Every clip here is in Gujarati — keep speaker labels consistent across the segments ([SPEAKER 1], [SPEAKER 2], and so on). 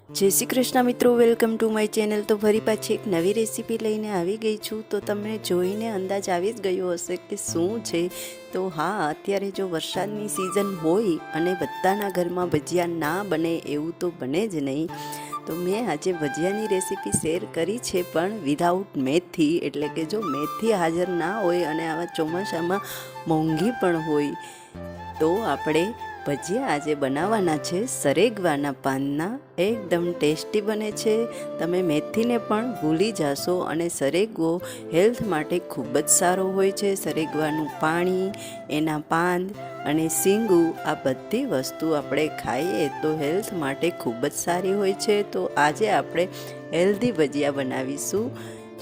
[SPEAKER 1] જય શ્રી કૃષ્ણ મિત્રો, વેલકમ ટુ માય ચેનલ। તો ફરી પાછી એક નવી રેસીપી લઈને આવી ગઈ છું। તો તમને જોઈને અંદાજ આવી જ ગયો હશે કે શું છે। તો હા, અત્યારે જો વરસાદની સિઝન હોય અને બધાના ઘરમાં ભજીયા ના બને એવું તો બને જ નહીં। તો મેં આજે ભજીયાની રેસીપી શેર કરી છે, પણ વિધાઉટ મેથી, એટલે કે જો મેથી હાજર ના હોય અને આવા ચોમાસામાં મોંઘી પણ હોય તો આપણે ભજીયા આજે બનાવવાના છે સરેગવાના પાનના। એકદમ ટેસ્ટી બને છે, તમે મેથીને પણ ભૂલી જશો। અને સરેગવો હેલ્થ માટે ખૂબ જ સારો હોય છે। સરેગવાનું પાણી, એના પાન અને શીંગું, આ બધી વસ્તુ આપણે ખાઈએ તો હેલ્થ માટે ખૂબ જ સારી હોય છે। તો આજે આપણે હેલ્ધી ભજીયા બનાવીશું।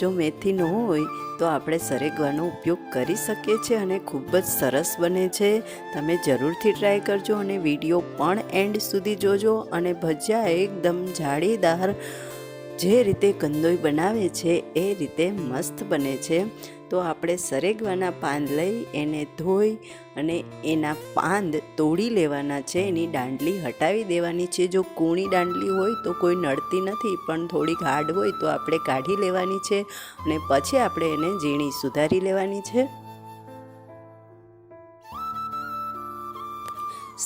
[SPEAKER 1] જો મેથી ન હોય તો આપણે સરેગવાનો ઉપયોગ કરી શકીએ છીએ અને ખૂબ જ સરસ બને છે। તમે જરૂરથી ટ્રાય કરજો અને વિડીયો પણ એન્ડ સુધી જોજો। અને ભજીયા એકદમ જાળીદાર, જે રીતે કંદોઈ બનાવે છે એ રીતે મસ્ત બને છે। તો આપણે સરેગવાના પાન લઈ એને ધોઈ અને એના પાન તોડી લેવાના છે, એની દાંડલી હટાવી દેવાની છે। જો કૂણી દાંડલી હોય તો કોઈ નડતી નથી, પણ થોડીક હાર્ડ હોય તો આપણે કાઢી લેવાની છે અને પછી આપણે એને ઝીણી સુધારી લેવાની છે।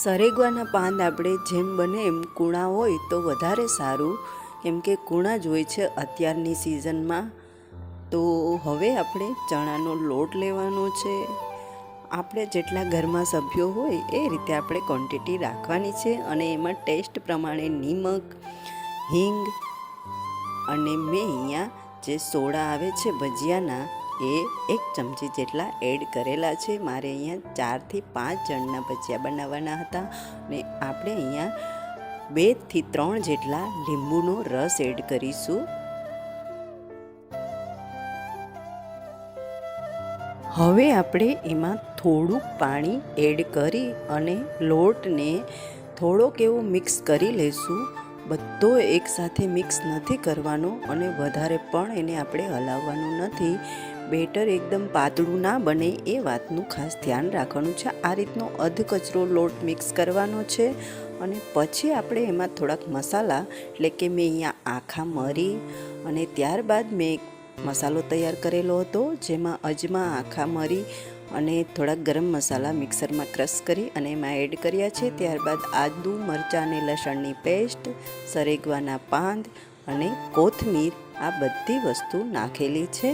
[SPEAKER 1] સરેગવાના પાન આપણે જેમ બને એમ કૂણા હોય તો વધારે સારું, કેમ કે કૂણા જ હોય છે અત્યારની સિઝનમાં। તો હવે આપણે ચણાનો લોટ લેવાનો છે। આપણે જેટલા ઘરમાં સભ્યો હોય એ રીતે આપણે ક્વોન્ટિટી રાખવાની છે અને એમાં ટેસ્ટ પ્રમાણે નિમક, હિંગ અને મેં અહીંયા જે સોડા આવે છે ભજીયાના એ 1 ચમચી જેટલા એડ કરેલા છે। મારે અહીંયા 4 થી 5 જણના ભજીયા બનાવવાના હતા અને આપણે અહીંયા 2 થી 3 જેટલા લીંબુનો રસ એડ કરીશું। હવે આપણે એમાં થોડુંક પાણી એડ કરી અને લોટને થોડોક એવો મિક્સ કરી લઈશું। બધો એકસાથે મિક્સ નથી કરવાનો અને વધારે પણ એને આપણે હલાવવાનું નથી। બેટર એકદમ પાતળું ના બને એ વાતનું ખાસ ધ્યાન રાખવાનું છે। આ રીતનો અધ કચરો લોટ મિક્સ કરવાનો છે અને પછી આપણે એમાં થોડાક મસાલા, એટલે કે મેં અહીંયા આખા મરી અને ત્યારબાદ મેં મસાલો તૈયાર કરેલો હતો, જેમાં અજમા, આખા મરી અને થોડાક ગરમ મસાલા મિક્સરમાં ક્રશ કરી અને એમાં એડ કર્યા છે। ત્યારબાદ આદુ, મરચાં અને લસણની પેસ્ટ, સરેગવાના પાન અને કોથમીર, આ બધી વસ્તુ નાખેલી છે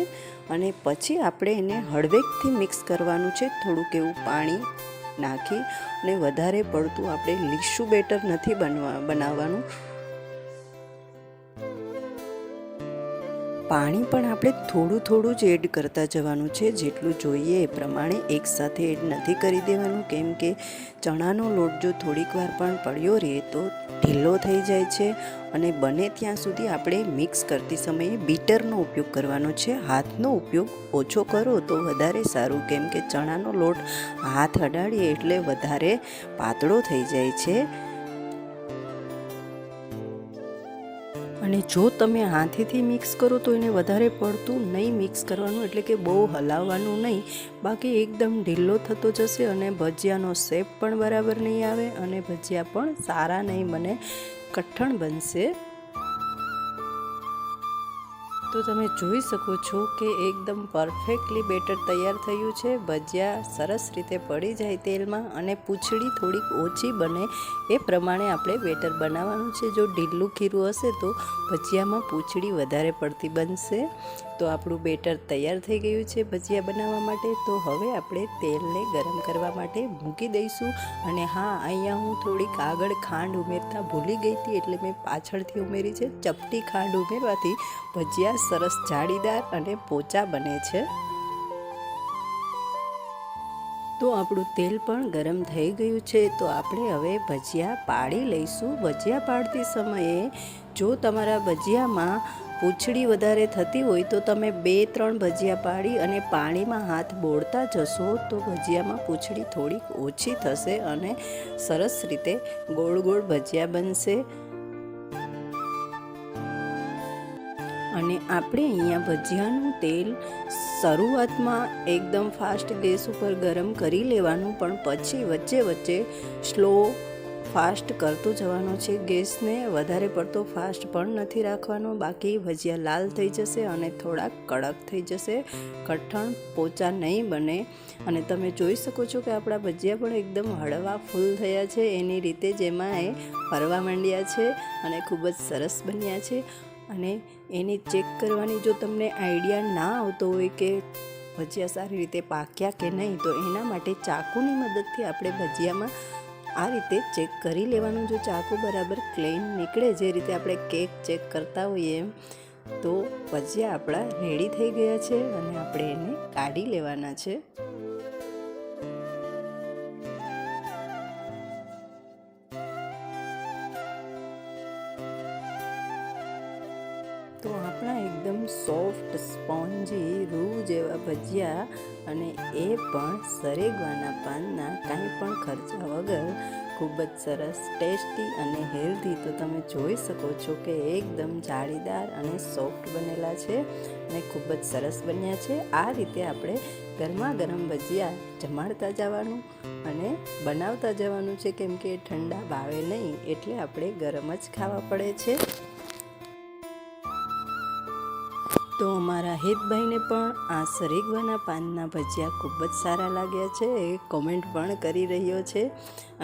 [SPEAKER 1] અને પછી આપણે એને હળવેકથી મિક્સ કરવાનું છે, થોડુંક એવું પાણી નાખી। અને વધારે પડતું આપણે લીસું બેટર નથી બનાવવાનું। પાણી પણ આપણે થોડું થોડું જ એડ કરતા જવાનું છે, જેટલું જોઈએ એ પ્રમાણે એકસાથે એડ નથી કરી દેવાનું, કેમ કે ચણાનો લોટ જો થોડીક વાર પણ પડ્યો રહે તો ઢીલો થઈ જાય છે। અને બને ત્યાં સુધી આપણે મિક્સ કરતી સમયે બીટરનો ઉપયોગ કરવાનો છે। હાથનો ઉપયોગ ઓછો કરો તો વધારે સારું, કેમ કે ચણાનો લોટ હાથ અડાડીએ એટલે વધારે પાતળો થઈ જાય છે। અને જો તમે હાથેથી મિક્સ કરો તો એને વધારે પડતું નહીં મિક્સ કરવાનું, એટલે કે બહુ હલાવવાનું નહીં, બાકી એકદમ ઢીલો થતો જશે અને ભજીયાનો શેપ પણ બરાબર નહીં આવે અને ભજીયા પણ સારા નહીં બને, કઠણ બનશે। તો તમે જોઈ શકો છો કે એકદમ પરફેક્ટલી બેટર તૈયાર થયું છે। ભજીયા સરસ રીતે પડી જાય તેલમાં અને પૂંછડી થોડીક ઓછી બને એ પ્રમાણે આપણે બેટર બનાવવાનું છે। જો ઢીલું ખીરું હશે તો ભજીયામાં પૂંછડી વધારે પડતી બનશે। તો આપણું બેટર તૈયાર થઈ ગયું છે ભજીયા બનાવવા માટે। તો હવે આપણે તેલને ગરમ કરવા માટે મૂકી દઈશું। અને હા, અહીંયા હું થોડીક આગળ ખાંડ ઉમેરતા ભૂલી ગઈ હતી, એટલે મેં પાછળથી ઉમેરી છે। ચપટી ખાંડ ઉમેરવાથી ભજીયા સરસ જાળીદાર અને પોચા બને છે। તો આપણું તેલ પણ ગરમ થઈ ગયું છે। તો આપણે હવે ભજીયા પાડી લઈશું। ભજીયા પાડતી સમયે જો તમારા ભજીયામાં પૂંછડી વધારે થતી હોય તો તમે 2-3 ભજીયા પાડી અને પાણીમાં હાથ બોળતા જશો તો ભજીયામાં પૂંછડી થોડીક ઓછી થશે અને સરસ રીતે ગોળ ગોળ ભજીયા બનશે। અને આપણે અહીંયા ભજીયાનું તેલ શરૂઆતમાં એકદમ ફાસ્ટ ગેસ ઉપર ગરમ કરી લેવાનું, પણ પછી વચ્ચે વચ્ચે સ્લો ફાસ્ટ કરતો જવાનો છે. ગેસને વધારે પડતો ફાસ્ટ પણ નથી રાખવાનો, બાકી ભજીયા લાલ થઈ જશે અને થોડાક કડક થઈ જશે, કઠણ પોચા નહીં બને. અને તમે જોઈ શકો છો કે આપણા ભજીયા પણ એકદમ હળવા ફૂલ થયા છે, એની રીતે જ એમાં એ ફરવા માંડ્યા છે અને ખૂબ જ સરસ બન્યા છે. અને એની ચેક કરવાની જો તમને આઈડિયા ના આવતો હોય કે ભજીયા સારી રીતે પાક્યા કે નહીં, તો એના માટે ચાકુની મદદથી આપણે ભજીયામાં આ રીતે ચેક કરી લેવાનું. જો ચાકુ બરાબર ક્લીન નીકળે, જે રીતે આપણે કેક ચેક કરતા હોઈએ એમ, તો ભજીયા આપણા રેડી થઈ ગયા છે અને આપણે એને કાઢી લેવાના છે. તો આપણા એકદમ સોફ્ટ સ્પોન્જી રૂ જેવા ભજીયા, અને એ પણ સરેગવાના પાનના, કાંઈ પણ ખર્ચા વગર, ખૂબ જ સરસ, ટેસ્ટી અને હેલ્ધી. તો તમે જોઈ શકો છો કે એકદમ જાળીદાર અને સોફ્ટ બનેલા છે અને ખૂબ જ સરસ બન્યા છે. આ રીતે આપણે ગરમા ગરમ ભજીયા જમાડતા જવાનું અને બનાવતા જવાનું છે, કેમ કે ઠંડા ભાવે નહીં, એટલે આપણે ગરમ જ ખાવા પડે છે. તો અમારા હેતભાઈને પણ આ સરેગવાના પાનના ભજીયા ખૂબ જ સારા લાગ્યા છે. એ કોમેન્ટ પણ કરી રહ્યો છે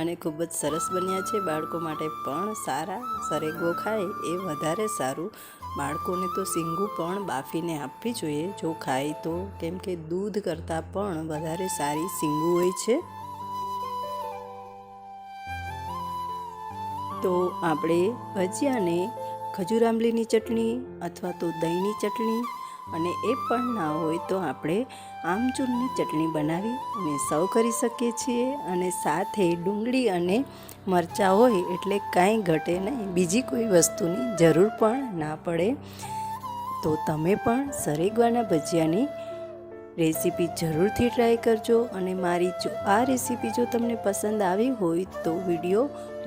[SPEAKER 1] અને ખૂબ જ સરસ બન્યા છે. બાળકો માટે પણ સારા, સરેગવો ખાય એ વધારે સારું. બાળકોને તો સીંગું પણ બાફીને આપવી જોઈએ જો ખાય તો, કેમ કે દૂધ કરતાં પણ વધારે સારી સીંગું હોય છે. તો આપણે ભજીયાને ખજૂર આંબલીની ચટણી અથવા તો દહીંની ચટણી, અને એ પણ ના હોય તો આપણે આમચૂરની ચટણી બનાવી અને સર્વ કરી શકીએ છીએ. અને સાથે ડુંગળી અને મરચાં હોય એટલે કાંઈ ઘટે નહીં, બીજી કોઈ વસ્તુની જરૂર પણ ના પડે. તો તમે પણ સરેગવાના ભજીયાની રેસીપી જરૂરથી ટ્રાય કરજો. અને મારી આ રેસીપી જો તમને પસંદ આવી હોય તો વિડીયો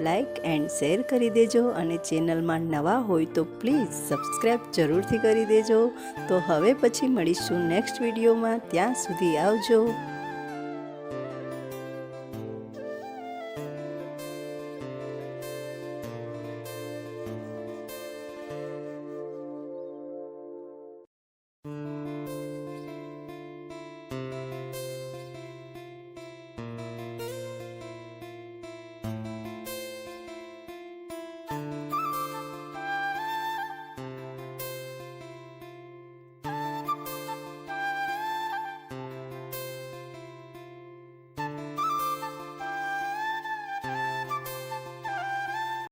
[SPEAKER 1] લાઈક એન્ડ શેર કરી દેજો, અને ચેનલમાં નવા હોય તો પ્લીઝ સબસ્ક્રાઈબ જરૂરથી કરી દેજો. તો હવે પછી મળીશું નેક્સ્ટ વિડીયોમાં. ત્યાં સુધી આવજો.